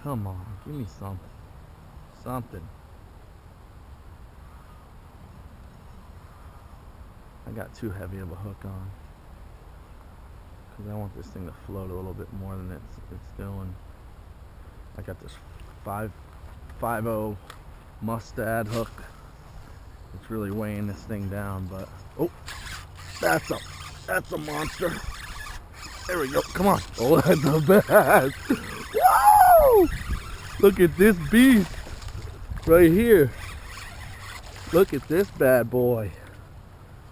Come on, give me something. Something. I got too heavy of a hook on. Because I want this thing to float a little bit more than it's doing. I got this 5.50 mustad hook. It's really weighing this thing down, but oh, that's a monster. There we go. Come on. Oh, that's a bass. Whoa! Look at this beast right here. Look at this bad boy.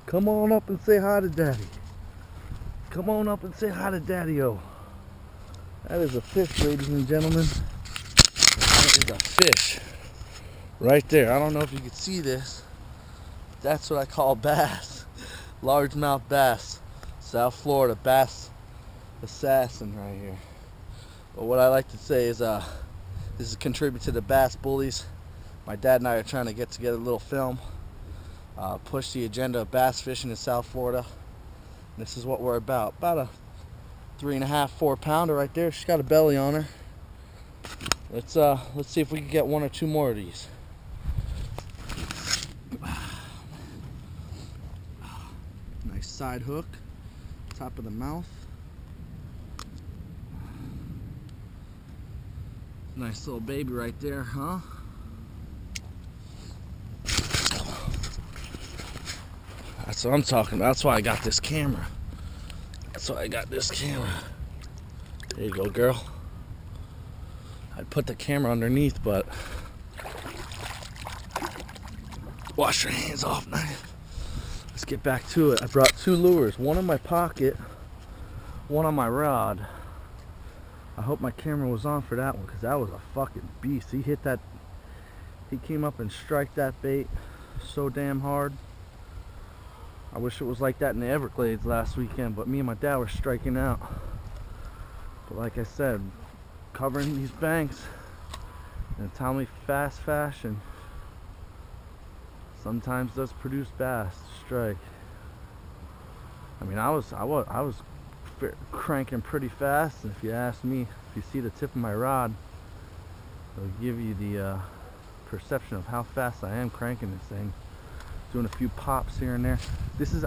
Come on up and say hi to Daddy. Come on up and say hi to Daddy-o. That is a fish, ladies and gentlemen. That is a fish. Right there. I don't know if you can see this. That's what I call bass. Largemouth bass. South Florida bass assassin right here. But what I like to say is this is a contribute to the Bass Bullies. My dad and I are trying to get together a little film. Push the agenda of bass fishing in South Florida. And this is what we're about. About a 3.5, 4 pounder right there. She's got a belly on her. Let's see if we can get 1 or 2 more of these. Nice side hook, top of the mouth. Nice little baby right there, huh? That's what I'm talking about. That's why I got this camera. There you go, girl. I'd put the camera underneath, but wash your hands off, knife. Let's get back to it. I brought 2 lures, one in my pocket, one on my rod. I hope my camera was on for that one, because that was a fucking beast. He hit that, he came up and striked that bait so damn hard. I wish it was like that in the Everglades last weekend, but me and my dad were striking out. But like I said, covering these banks in a timely, fast fashion sometimes does produce bass to strike. I mean, I was cranking pretty fast, and if you ask me, if you see the tip of my rod, it'll give you the perception of how fast I am cranking this thing. Doing a few pops here and there.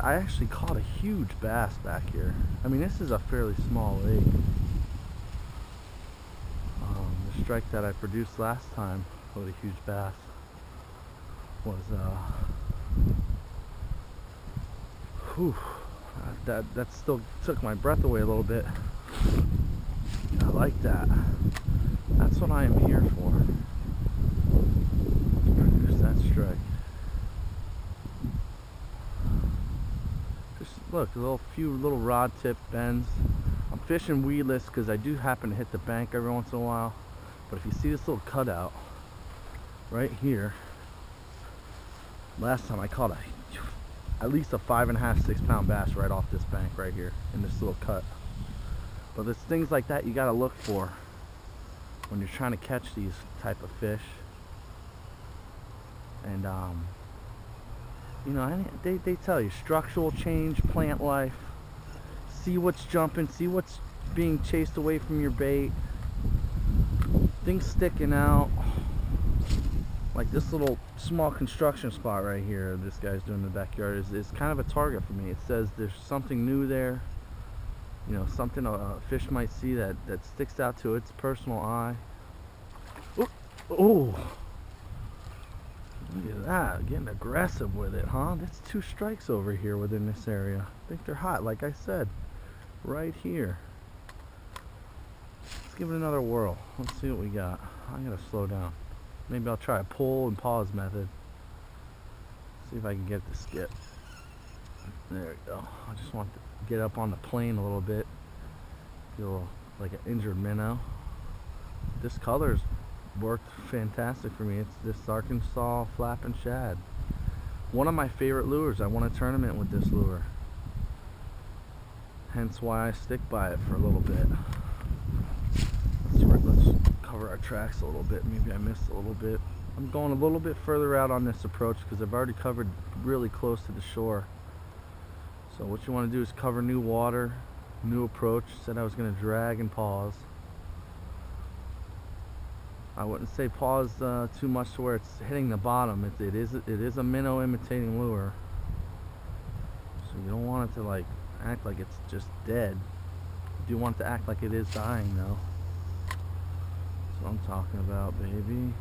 I actually caught a huge bass back here. I mean, this is a fairly small lake. The strike that I produced last time with a huge bass was that still took my breath away a little bit. I like that. That's what I am here for. Produce that strike. Just look, a few little rod tip bends. I'm fishing weedless because I do happen to hit the bank every once in a while. But if you see this little cutout right here, last time I caught at least a 5.5, 6 pound bass right off this bank right here in this little cut. But there's things like that you got to look for when you're trying to catch these type of fish. And you know, they tell you structural change, plant life, see what's jumping, see what's being chased away from your bait, things sticking out. Like this little small construction spot right here this guy's doing in the backyard is kind of a target for me. It says there's something new there, you know, something a fish might see that sticks out to its personal eye. Oh, look at that, getting aggressive with it, huh? That's 2 strikes over here within this area. I think they're hot, like I said, right here. Let's give it another whirl. Let's see what we got. I'm gonna slow down. Maybe I'll try a pull and pause method. See if I can get the skip. There we go. I just want to get up on the plane a little bit. Feel like an injured minnow. This color's worked fantastic for me. It's this Arkansas flapping shad. One of my favorite lures. I won a tournament with this lure. Hence why I stick by it for a little bit. Let's cover our tracks a little bit. Maybe I missed a little bit. I'm going a little bit further out on this approach because I've already covered really close to the shore. So what you want to do is cover new water, new approach. Said I was going to drag and pause. I wouldn't say pause too much to where it's hitting the bottom. It is a minnow imitating lure, so you don't want it to like act like it's just dead. You do want it to act like it is dying though. That's what I'm talking about, baby.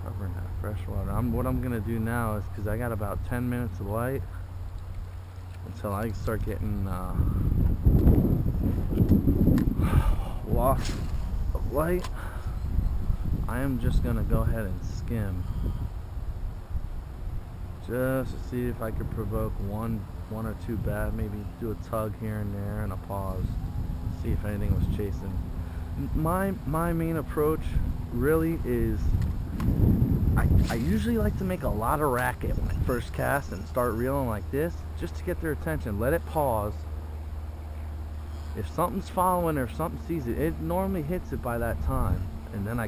Covering that fresh water. What I'm gonna do now is, because I got about 10 minutes of light until I start getting lost of light, I am just gonna go ahead and skim, just to see if I could provoke one or two bad, maybe do a tug here and there and a pause, see if anything was chasing. My main approach really is, I usually like to make a lot of racket when I first cast and start reeling like this, just to get their attention. Let it pause. If something's following or if something sees it, it normally hits it by that time, and then I